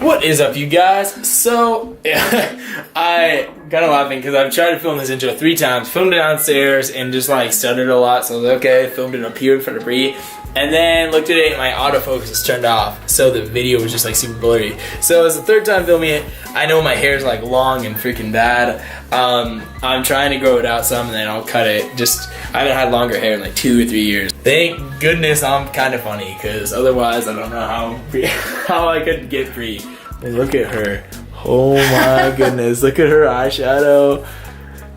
What is up, you guys? So, I got laughing because I've tried to film this intro 3 times, filmed it downstairs and just like stuttered a lot, so I was like, okay, filmed it up here in front of Bree, and then looked at it and my autofocus is turned off, so the video was just like super blurry. So it's the 3rd time filming it. I know my hair is like long and freaking bad. I'm trying to grow it out some and then I'll cut it. I haven't had longer hair in like 2 or 3 years. Thank goodness I'm kind of funny, because otherwise I don't know how I could get Bree. Look at her. Oh my goodness. Look at her eyeshadow.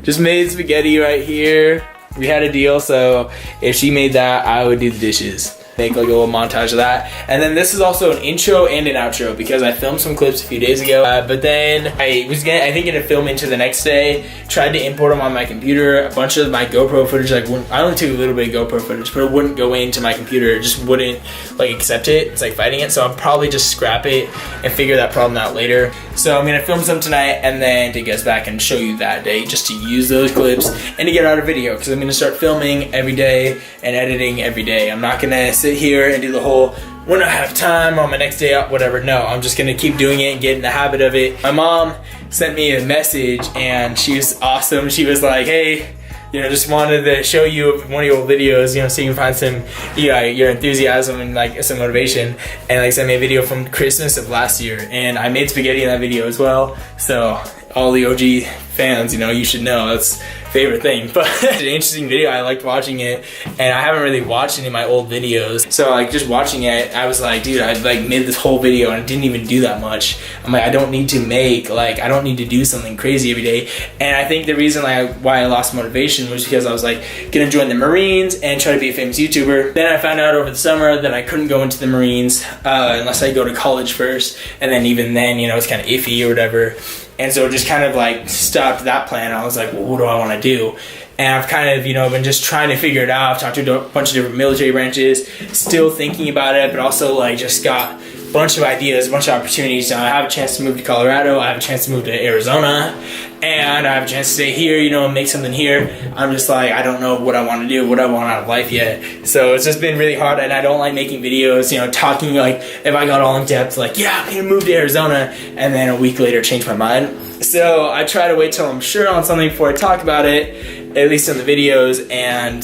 Just made spaghetti right here. We had a deal, so if she made that, I would do the dishes. Make like a little montage of that. And then this is also an intro and an outro because I filmed some clips a few days ago. But then I think gonna film into the next day. Tried to import them on my computer. A bunch of my GoPro footage, I only took a little bit of GoPro footage, but it wouldn't go into my computer. It just wouldn't like accept it. It's like fighting it. So I'll probably just scrap it and figure that problem out later. So I'm gonna film some tonight and then take us back and show you that day just to use those clips and to get out a video, because I'm gonna start filming every day and editing every day. I'm not gonna sit here and do the whole when I have time on my next day out, whatever. No, I'm just gonna keep doing it and get in the habit of it. My mom sent me a message and she was awesome. She was like, hey, just wanted to show you one of your old videos, so you can find some, your enthusiasm and like some motivation. And like sent me a video from Christmas of last year, and I made spaghetti in that video as well. So all the OG fans, you should know that's favorite thing. But it's an interesting video. I liked watching it, and I haven't really watched any of my old videos. So like just watching it, I was like, dude, I like made this whole video and I didn't even do that much. I'm like, I don't need to I don't need to do something crazy every day. And I think the reason why I lost motivation was because I was like gonna join the Marines and try to be a famous YouTuber. Then I found out over the summer that I couldn't go into the Marines unless I go to college first, and then even then, it's kind of iffy or whatever. And so it just kind of like stopped that plan. I was like, well, what do I want to do? And I've kind of, been just trying to figure it out. I've talked to a bunch of different military branches, still thinking about it, but also like just got a bunch of ideas, a bunch of opportunities. I have a chance to move to Colorado. I have a chance to move to Arizona, and I have a chance to stay here, and make something here. I'm just like, I don't know what I want to do, what I want out of life yet. So it's just been really hard, and I don't like making videos, talking like, if I got all in depth, like, yeah, I'm gonna move to Arizona, and then a week later change my mind. So I try to wait till I'm sure on something before I talk about it, at least in the videos, and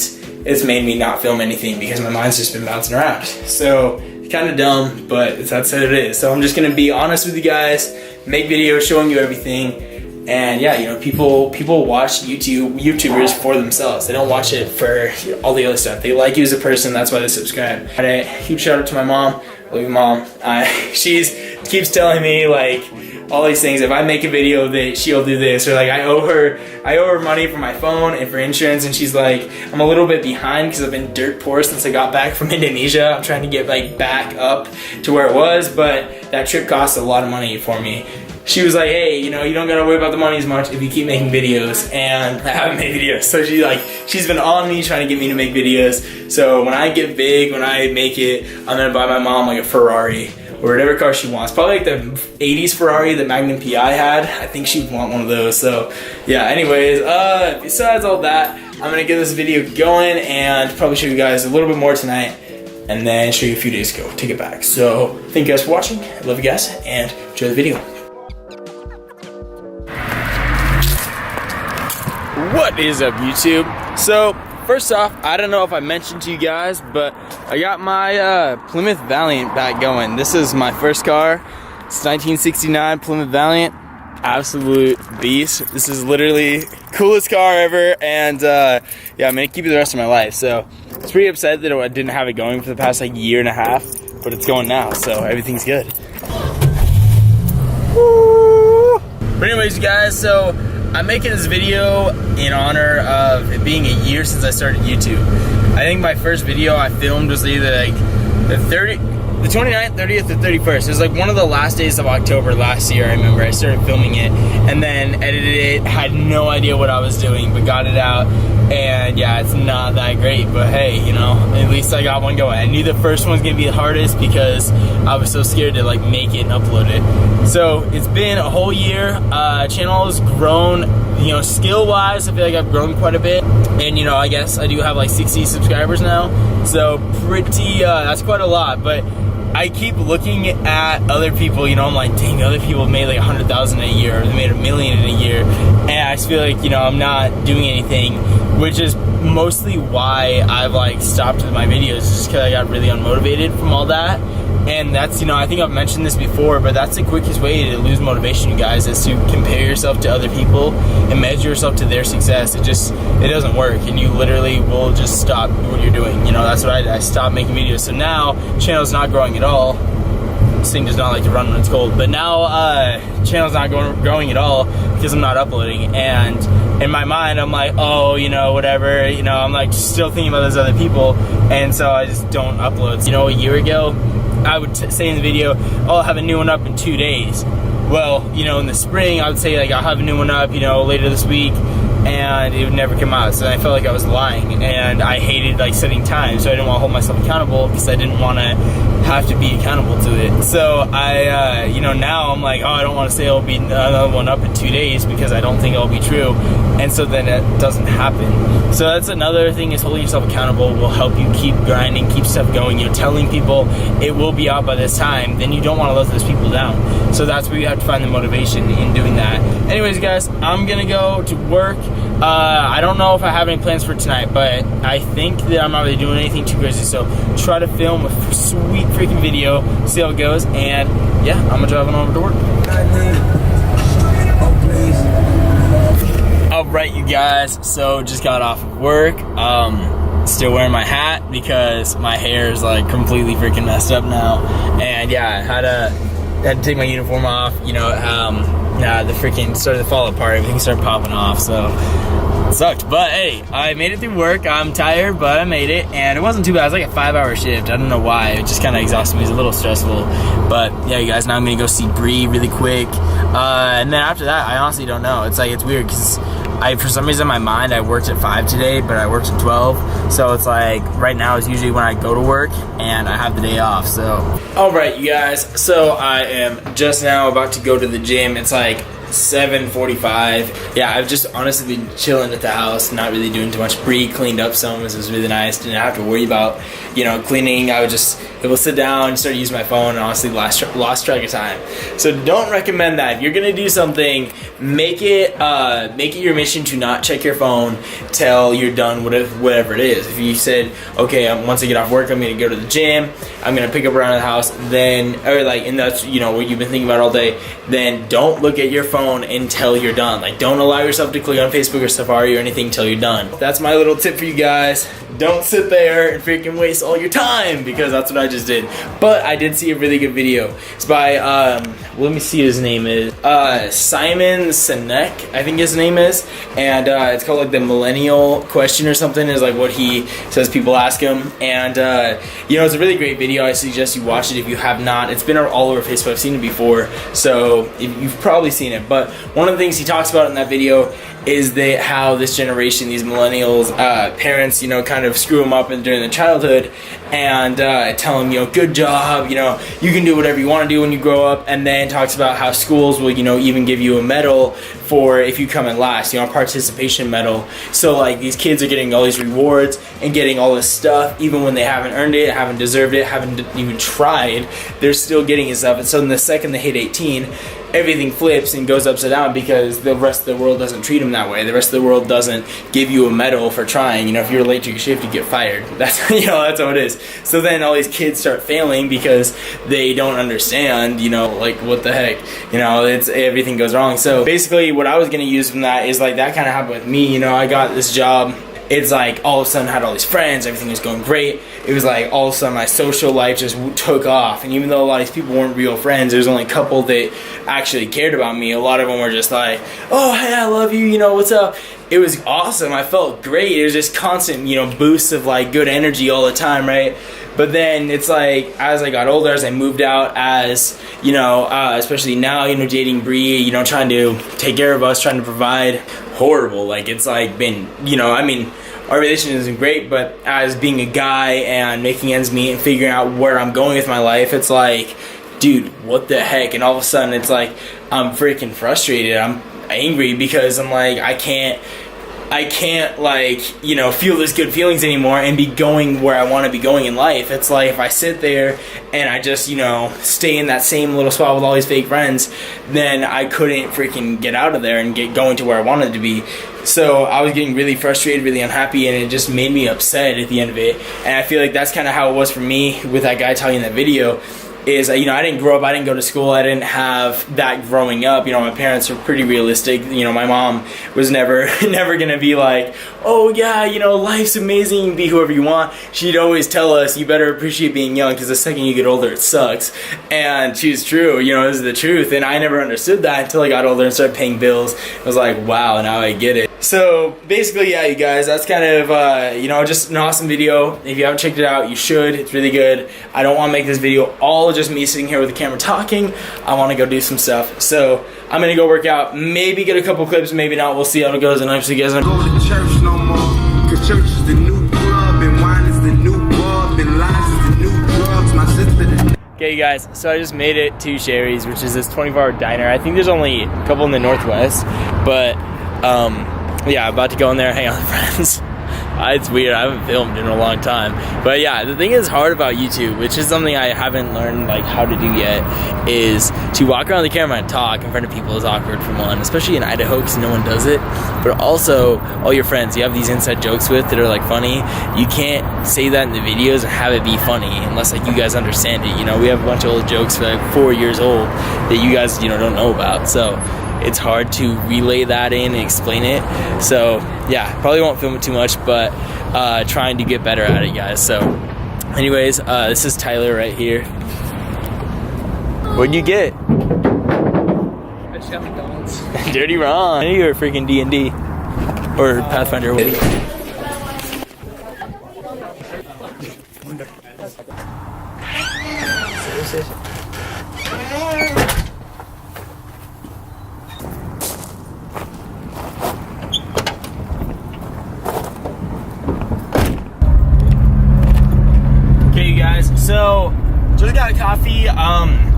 it's made me not film anything because my mind's just been bouncing around. So kind of dumb, but that's what it is. So I'm just gonna be honest with you guys, make videos showing you everything, and yeah, people watch YouTubers for themselves. They don't watch it for all the other stuff. They like you as a person, that's why they subscribe. And a huge shout out to my mom. Love you, Mom. She keeps telling me like all these things. If I make a video, that she'll do this, or like I owe her money for my phone and for insurance, and she's like, I'm a little bit behind because I've been dirt poor since I got back from Indonesia. I'm trying to get like back up to where it was, but that trip cost a lot of money for me. She was like, hey, you don't gotta worry about the money as much if you keep making videos, and I haven't made videos. So she's been on me trying to get me to make videos. So when I get big, when I make it, I'm gonna buy my mom like a Ferrari or whatever car she wants. Probably like the 80s Ferrari that Magnum PI had. I think she'd want one of those. So yeah, anyways, besides all that, I'm gonna get this video going and probably show you guys a little bit more tonight, and then show you a few days ago, take it back. So thank you guys for watching. I love you guys, and enjoy the video. What is up, YouTube? So first off, I don't know if I mentioned to you guys, but I got my Plymouth Valiant back going. This is my first car. It's 1969 Plymouth Valiant. Absolute beast. This is literally coolest car ever, and yeah, I'm gonna keep it the rest of my life. So I was pretty upset that I didn't have it going for the past like year and a half, but it's going now, so everything's good. Woo! But anyways, guys, so I'm making this video in honor of it being a year since I started YouTube. I think my first video I filmed was either like the 29th, 30th, or 31st. It was like one of the last days of October last year. I remember I started filming it and then edited it. Had no idea what I was doing, but got it out. And yeah, it's not that great, but hey, at least I got one going. I knew the first one's gonna be the hardest because I was so scared to like make it and upload it. So it's been a whole year. Channel has grown, skill-wise. I feel like I've grown quite a bit. And I guess I do have like 60 subscribers now. So pretty, that's quite a lot, but I keep looking at other people, you know, I'm like, dang, other people made like 100,000 a year, or they made $1 million in a year, and I just feel like, you know, I'm not doing anything, which is mostly why I've like stopped with my videos, just because I got really unmotivated from all that. And that's, you know, I think I've mentioned this before, but that's the quickest way to lose motivation, you guys, is to compare yourself to other people and measure yourself to their success. It doesn't work, and you literally will just stop what you're doing. You know, that's what I stopped making videos. So now, channel's not growing at all. This thing does not like to run when it's cold. But now, channel's not growing at all because I'm not uploading. And in my mind, I'm like, oh, you know, whatever. You know, I'm like still thinking about those other people. And so I just don't upload. You know, a year ago, I would say in the video, oh, I'll have a new one up in 2 days. Well, you know, in the spring, I would say, like, I'll have a new one up, you know, later this week, and it would never come out. So I felt like I was lying, and I hated, like, setting time, so I didn't want to hold myself accountable because I didn't want to have to be accountable to it. So I, you know, now I'm like, oh, I don't want to say it'll be another one up in 2 days because I don't think it'll be true, and so then it doesn't happen. So that's another thing, is holding yourself accountable will help you keep grinding, keep stuff going. You know, telling people it will be out by this time, then you don't want to let those people down. So that's where you have to find the motivation in doing that. Anyways, guys, I'm gonna go to work. I don't know if I have any plans for tonight, but I think that I'm not really doing anything too crazy. So try to film a sweet freaking video, see how it goes, and yeah, I'm gonna drive on over to work. Alright, you guys, so just got off of work. Still wearing my hat because my hair is like completely freaking messed up now. And yeah, I had to take my uniform off, you know, the freaking started to fall apart, everything started popping off, so it sucked. But hey, I made it through work. I'm tired, but I made it, and it wasn't too bad. It was like a 5-hour shift. I don't know why, it just kind of exhausted me. It was a little stressful, but yeah, you guys, now I'm gonna go see Bree really quick, and then after that, I honestly don't know. It's like, it's weird, because for some reason in my mind, I worked at 5 today, but I worked at 12, so it's like, right now is usually when I go to work, and I have the day off, so. Alright, you guys, so I am just now about to go to the gym. It's like 7:45. Yeah, I've just honestly been chilling at the house, not really doing too much. Bree cleaned up some, this was really nice. Didn't have to worry about, you know, cleaning. I would just able to sit down, start using my phone, and honestly lost track of time. So don't recommend that. If you're gonna do something, make it your mission to not check your phone till you're done whatever it is. If you said, okay, once I get off work, I'm gonna go to the gym, I'm gonna pick up around the house, then, or like, and that's, you know, what you've been thinking about all day, then don't look at your phone until you're done. Like, don't allow yourself to click on Facebook or Safari or anything until you're done. That's my little tip for you guys. Don't sit there and freaking waste all your time, because that's what I just did. But I did see a really good video. It's by, let me see, his name is Simon Sinek, I think his name is, and it's called like the millennial question or something, is like what he says people ask him. And you know, it's a really great video. I suggest you watch it if you have not. It's been all over Facebook. I've seen it before, so you've probably seen it. But one of the things he talks about in that video is that how this generation, these millennials, parents, you know, kind of screw them up during their childhood, and tell them, you know, good job, you know, you can do whatever you want to do when you grow up, and then talks about how schools will, you know, even give you a medal for if you come in last, you know, a participation medal. So like, these kids are getting all these rewards and getting all this stuff, even when they haven't earned it, haven't deserved it, haven't even tried, they're still getting this stuff. And so in the second they hit 18, everything flips and goes upside down, because the rest of the world doesn't treat them that way. The rest of the world doesn't give you a medal for trying. You know, if you're late to your shift, you get fired. That's, you know, that's how it is. So then all these kids start failing because they don't understand, you know, like, what the heck, you know, it's, everything goes wrong. So basically what I was going to use from that is like, that kind of happened with me. You know, I got this job. It's like, all of a sudden I had all these friends, everything was going great. It was like, all of a sudden my social life just took off. And even though a lot of these people weren't real friends, there was only a couple that actually cared about me. A lot of them were just like, oh, hey, I love you, you know, what's up? It was awesome. I felt great. It was just constant, you know, boosts of like good energy all the time, right? But then it's like, as I got older, as I moved out, as, you know, especially now, you know, dating Bree, you know, trying to take care of us, trying to provide, horrible. Like, it's like been, you know, I mean, our relationship isn't great, but as being a guy and making ends meet and figuring out where I'm going with my life, it's like, dude, what the heck? And all of a sudden it's like, I'm freaking frustrated. I'm angry because I'm like, I can't I can't, like, you know, feel those good feelings anymore and be going where I want to be going in life. It's like if I sit there and I just, you know, stay in that same little spot with all these fake friends, then I couldn't freaking get out of there and get going to where I wanted to be. So I was getting really frustrated, really unhappy, and it just made me upset at the end of it. And I feel like that's kind of how it was for me with that guy telling that video. Is, you know, I didn't grow up, I didn't go to school, I didn't have that growing up. You know, my parents were pretty realistic. You know, my mom was never gonna be like, oh yeah, you know, life's amazing, be whoever you want. She'd always tell us, you better appreciate being young, because the second you get older, it sucks. And she's true, you know, this is the truth. And I never understood that until I got older and started paying bills. I was like, wow, now I get it. So basically, yeah, you guys, that's kind of, you know, just an awesome video. If you haven't checked it out, you should. It's really good. I don't want to make this video all just me sitting here with the camera talking. I want to go do some stuff. So I'm going to go work out, maybe get a couple clips, maybe not. We'll see how it goes. And I'm see you guys. Go to church no more, cause church is the new club, and wine is the new bub, and lies is the new drugs. My sister. Okay, you guys, so I just made it to Sherry's, which is this 24-hour diner. I think there's only a couple in the Northwest, but yeah, about to go in there and hang out with friends. It's weird, I haven't filmed in a long time. But yeah, the thing is hard about YouTube, which is something I haven't learned like how to do yet, is to walk around the camera and talk in front of people is awkward for one, especially in Idaho because no one does it. But also, all your friends you have these inside jokes with that are like funny, you can't say that in the videos and have it be funny unless like you guys understand it. You know, we have a bunch of old jokes that are like 4 years old that you guys, you know, don't know about. So it's hard to relay that in and explain it. So yeah, probably won't film it too much, but trying to get better at it, guys. So anyways, this is Tyler right here. What'd you get? I just got McDonald's. Dirty Ron. I knew you were freaking D&D or Pathfinder. So, just got coffee.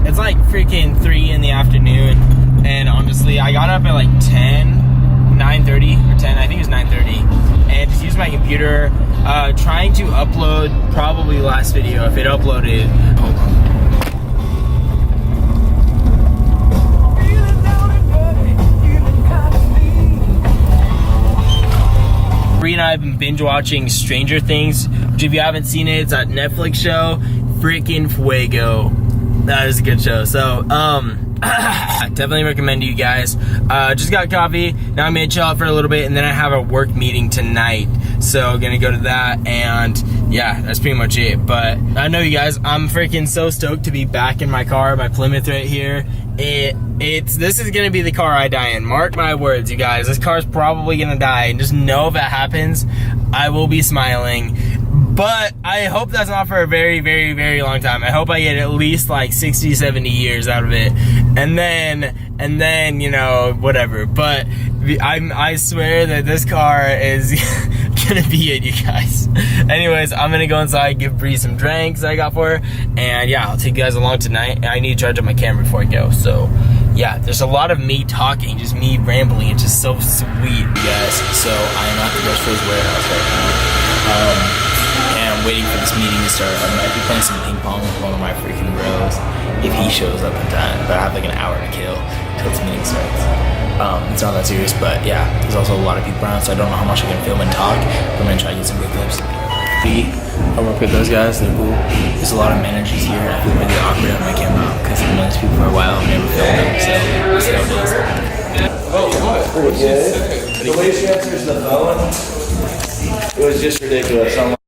It's like freaking 3 in the afternoon, and honestly, I got up at like 9:30 or 10. I think it was 9:30, and just used my computer, trying to upload probably last video if it uploaded. Hold on. Bree and I have been binge watching Stranger Things, which if you haven't seen it, it's a Netflix show. Freaking fuego. That is a good show. So, definitely recommend to you guys. Just got coffee. Now I'm gonna chill out for a little bit, and then I have a work meeting tonight. So gonna go to that, and yeah, that's pretty much it. But I know you guys, I'm freaking so stoked to be back in my car, my Plymouth right here. This is gonna be the car I die in. Mark my words, you guys. This car's probably gonna die, and just know if that happens, I will be smiling. But I hope that's not for a very, very, very long time. I hope I get at least like 60, 70 years out of it. And then, you know, whatever. But I swear that this car is gonna be it, you guys. Anyways, I'm gonna go inside, give Bree some drinks I got for her. And yeah, I'll take you guys along tonight. I need to charge up my camera before I go. So yeah, there's a lot of me talking, just me rambling. It's just so sweet, you guys. So I'm at the Best Friends warehouse right now. And I'm waiting for this meeting to start. I might be playing some ping pong with one of my freaking bros if he shows up in time. But I have like an hour to kill until this meeting starts. It's not that serious, but yeah, there's also a lot of people around, so I don't know how much I can film and talk. But I'm gonna try to get some good clips. I work with those guys, they're cool. There's a lot of managers here. I feel really awkward on my camera because I've known these people for a while. I've never filmed them, so let's see how it is. Oh, what? The way she answers the phone, it was just ridiculous.